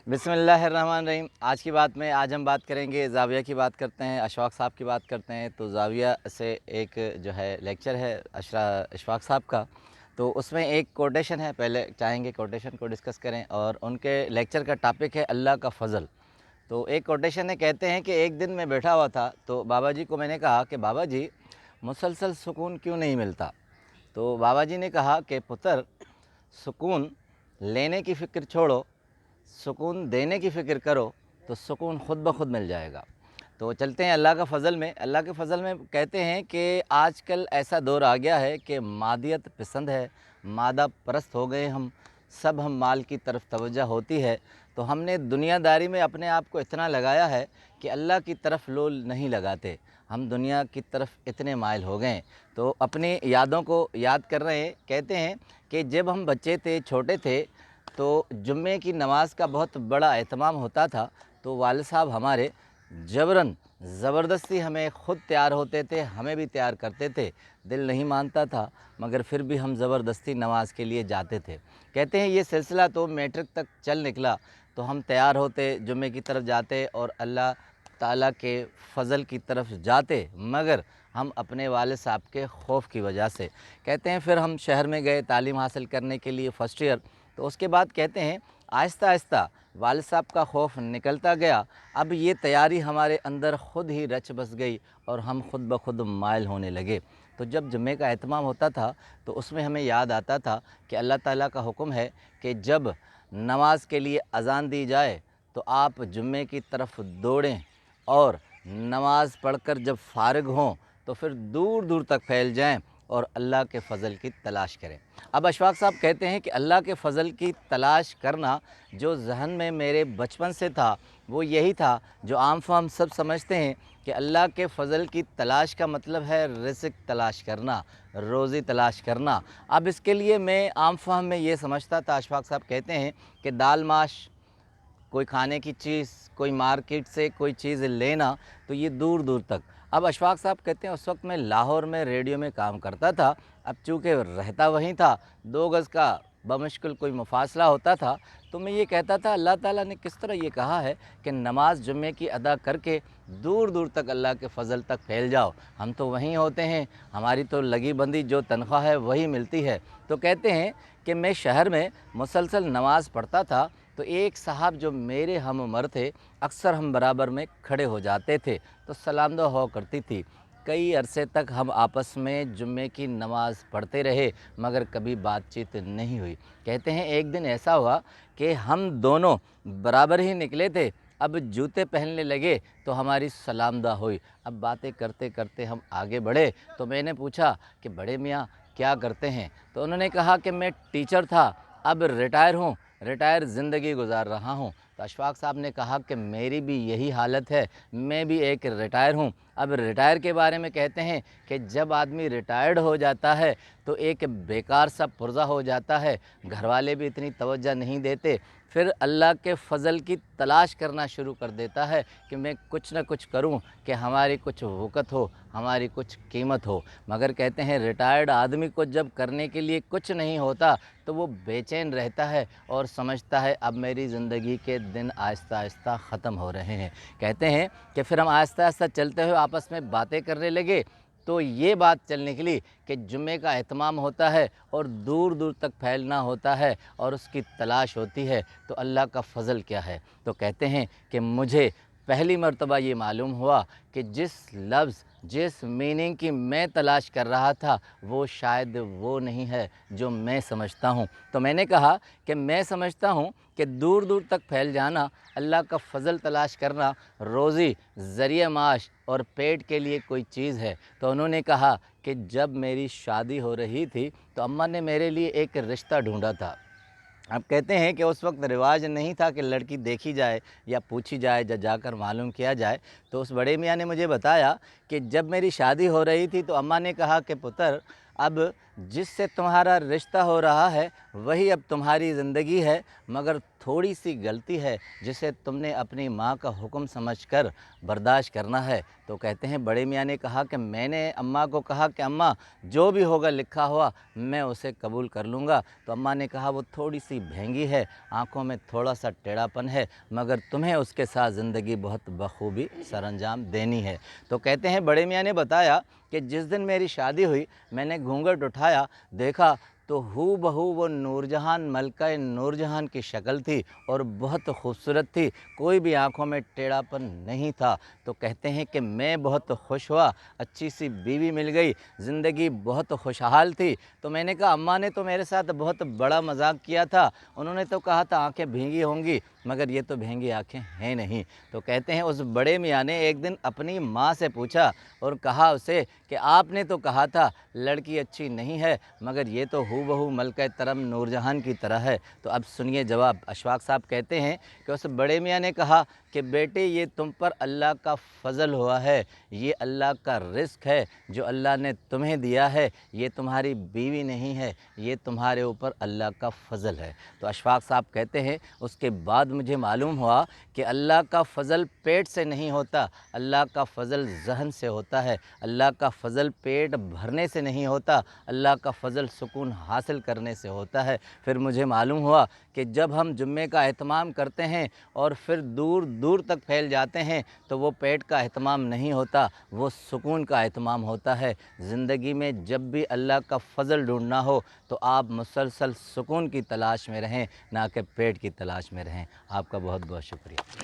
बिस्मिल्लाहिर्रहमानिर्रहीम। आज हम बात करेंगे, ज़ाविया की बात करते हैं, अशफाक़ साहब की बात करते हैं। तो ज़ाविया से एक जो है लेक्चर है अशफाक़ साहब का, तो उसमें एक कोटेशन है। पहले चाहेंगे कोटेशन को डिस्कस करें, और उनके लेक्चर का टॉपिक है अल्लाह का फ़ज़ल। तो एक कोटेशन है, कहते हैं कि एक दिन मैं बैठा हुआ था, तो बाबा जी को मैंने कहा कि बाबा जी, मुसलसल सुकून क्यों नहीं मिलता? तो बाबा जी ने कहा कि पुत्र, सुकून लेने की फ़िक्र छोड़ो, सुकून देने की फ़िक्र करो, तो सुकून ख़ुद ब खुद मिल जाएगा। तो चलते हैं अल्लाह का फ़ज़ल में। अल्लाह के फ़ज़ल में कहते हैं कि आजकल ऐसा दौर आ गया है कि मादियत पसंद है, मादा परस्त हो गए हम माल की तरफ तवज्जो होती है। तो हमने दुनियादारी में अपने आप को इतना लगाया है कि अल्लाह की तरफ लोल नहीं लगाते। हम दुनिया की तरफ इतने माइल हो गए। तो अपनी यादों को याद कर रहे हैं। कहते हैं कि जब हम बच्चे थे, छोटे थे, तो जुम्मे की नमाज़ का बहुत बड़ा एहतमाम होता था। तो वालिद साहब हमारे जबरन ज़बरदस्ती हमें ख़ुद तैयार होते थे, हमें भी तैयार करते थे। दिल नहीं मानता था, मगर फिर भी हम ज़बरदस्ती नमाज़ के लिए जाते थे। कहते हैं ये सिलसिला तो मैट्रिक तक चल निकला। तो हम तैयार होते, जुम्मे की तरफ जाते और अल्लाह ताला के फ़ज़ल की तरफ जाते, मगर हम अपने वालिद साहब के खौफ की वजह से। कहते हैं फिर हम शहर में गए तालीम हासिल करने के लिए, फ़र्स्ट ईयर। तो उसके बाद कहते हैं आहिस्ता आहिस्ता वालिद साहब का खौफ निकलता गया। अब ये तैयारी हमारे अंदर ख़ुद ही रच बस गई और हम ख़ुद ब खुद माइल होने लगे। तो जब जुम्मे का एहतमाम होता था, तो उसमें हमें याद आता था कि अल्लाह ताला का हुक्म है कि जब नमाज के लिए अज़ान दी जाए, तो आप जुम्मे की तरफ दौड़ें, और नमाज़ पढ़कर जब फ़ारिग हों, तो फिर दूर दूर तक फैल जाएं और अल्लाह के फ़ज़ल की तलाश करें। अब अशफाक़ साहब कहते हैं कि अल्लाह के फ़ज़ल की तलाश करना जो ज़हन में मेरे बचपन से था, वो यही था जो आम फ़हम सब समझते हैं कि अल्लाह के फ़ज़ल की तलाश का मतलब है रिज़्क़ तलाश करना, रोज़ी तलाश करना। अब इसके लिए मैं आम फ़हम में ये समझता था, अशफाक़ साहब कहते हैं कि दाल माश, कोई खाने की चीज़, कोई मार्केट से कोई चीज़ लेना, तो ये दूर दूर तक। अब अशफाक़ साहब कहते हैं उस वक्त मैं लाहौर में रेडियो में काम करता था। अब चूँकि रहता वहीं था, 2 गज़ का बमुश्किल कोई मुफ़ासला होता था। तो मैं ये कहता था अल्लाह ताला ने किस तरह ये कहा है कि नमाज जुम्मे की अदा करके दूर दूर तक अल्लाह के फ़ज़ल तक फैल जाओ। हम तो वहीं होते हैं, हमारी तो लगी बंदी जो तनख्वाह है वही मिलती है। तो कहते हैं कि मैं शहर में मुसलसल नमाज़ पढ़ता था, तो एक साहब जो मेरे हम उम्र थे, अक्सर हम बराबर में खड़े हो जाते थे, तो सलाम दुआ हो करती थी। कई अरसे तक हम आपस में जुम्मे की नमाज़ पढ़ते रहे, मगर कभी बातचीत नहीं हुई। कहते हैं एक दिन ऐसा हुआ कि हम दोनों बराबर ही निकले थे। अब जूते पहनने लगे तो हमारी सलाम दुआ हुई। अब बातें करते करते हम आगे बढ़े, तो मैंने पूछा कि बड़े मियाँ क्या करते हैं? तो उन्होंने कहा कि मैं टीचर था, अब रिटायर हूँ, रिटायर ज़िंदगी गुजार रहा हूँ। तो अशफाक़ साहब ने कहा कि मेरी भी यही हालत है, मैं भी एक रिटायर हूँ। अब रिटायर के बारे में कहते हैं कि जब आदमी रिटायर्ड हो जाता है, तो एक बेकार सा पुर्ज़ा हो जाता है, घर वाले भी इतनी तवज्जो नहीं देते। फिर अल्लाह के फ़ज़ल की तलाश करना शुरू कर देता है कि मैं कुछ न कुछ करूं कि हमारी कुछ वक़्त हो, हमारी कुछ कीमत हो। मगर कहते हैं रिटायर्ड आदमी को जब करने के लिए कुछ नहीं होता, तो वो बेचैन रहता है और समझता है अब मेरी ज़िंदगी के दिन आहिस्ता आहिस्ता ख़त्म हो रहे हैं। कहते हैं कि फिर हम आहिस्ता आहिस्ता चलते हुए आपस में बातें करने लगे। तो ये बात चल निकली कि जुम्मे का एहतमाम होता है और दूर दूर तक फैलना होता है और उसकी तलाश होती है, तो अल्लाह का फ़ज़ल क्या है? तो कहते हैं कि मुझे पहली मर्तबा ये मालूम हुआ कि जिस लफ्ज़, जिस मीनिंग की मैं तलाश कर रहा था, वो शायद वो नहीं है जो मैं समझता हूँ। तो मैंने कहा कि मैं समझता हूँ कि दूर दूर तक फैल जाना, अल्लाह का फ़ज़ल तलाश करना, रोज़ी, ज़रिया माश और पेट के लिए कोई चीज़ है। तो उन्होंने कहा कि जब मेरी शादी हो रही थी, तो अम्मा ने मेरे लिए एक रिश्ता ढूँढा था। अब कहते हैं कि उस वक्त रिवाज नहीं था कि लड़की देखी जाए या पूछी जाए या जाकर मालूम किया जाए। तो उस बड़े मियाँ ने मुझे बताया कि जब मेरी शादी हो रही थी, तो अम्मा ने कहा कि पुत्र, अब जिससे तुम्हारा रिश्ता हो रहा है वही अब तुम्हारी ज़िंदगी है, मगर थोड़ी सी गलती है जिसे तुमने अपनी माँ का हुक्म समझकर बर्दाश्त करना है। तो कहते हैं बड़े मियाँ ने कहा कि मैंने अम्मा को कहा कि अम्मा जो भी होगा लिखा हुआ मैं उसे कबूल कर लूँगा। तो अम्मा ने कहा वो थोड़ी सी भेंगी है, आँखों में थोड़ा सा टेढ़ापन है, मगर तुम्हें उसके साथ ज़िंदगी बहुत बखूबी सरअंजाम देनी है। तो कहते हैं बड़े मियाँ ने बताया कि जिस दिन मेरी शादी हुई मैंने घूंघट उठाया, देखा तो हू बहू वो नूरजहान मलका नूरजहान की शक्ल थी और बहुत खूबसूरत थी, कोई भी आँखों में टेढ़ापन नहीं था। तो कहते हैं कि मैं बहुत खुश हुआ, अच्छी सी बीवी मिल गई, ज़िंदगी बहुत खुशहाल थी। तो मैंने कहा अम्मा ने तो मेरे साथ बहुत बड़ा मजाक किया था, उन्होंने तो कहा था आँखें भींगी होंगी, मगर ये तो भींगी आँखें हैं नहीं। तो कहते हैं उस बड़े मियाँ ने एक दिन अपनी माँ से पूछा और कहा उसे कि आपने तो कहा था लड़की अच्छी नहीं है, मगर ये तो हूबहू मलका तरम नूरजहान की तरह है। तो अब सुनिए जवाब। अशफाक साहब कहते हैं कि उस बड़े मियाँ ने कहा कि बेटे ये तुम पर अल्लाह का फ़ज़ल हुआ है, ये अल्लाह का रिज़्क़ है जो अल्लाह ने तुम्हें दिया है, ये तुम्हारी बीवी नहीं है, ये तुम्हारे ऊपर अल्लाह का फ़ज़ल है। तो अशफाक साहब कहते हैं उसके बाद मुझे मालूम हुआ कि अल्लाह का फ़ज़ल पेट से नहीं होता, अल्लाह का फ़ज़ल ज़हन से होता है, अल्लाह का फ़ज़ल पेट भरने से नहीं होता, अल्लाह का फ़ज़ल सुकून हासिल करने से होता है। फिर मुझे मालूम हुआ कि जब हम जुम्मे का एहतमाम करते हैं और फिर दूर दूर तक फैल जाते हैं तो वो पेट का एहतमाम नहीं होता, वो सुकून का एहतमाम होता है। ज़िंदगी में जब भी अल्लाह का फ़ज़ल ढूंढना हो तो आप मुसलसल सुकून की तलाश में रहें, ना कि पेट की तलाश में रहें। आपका बहुत बहुत शुक्रिया।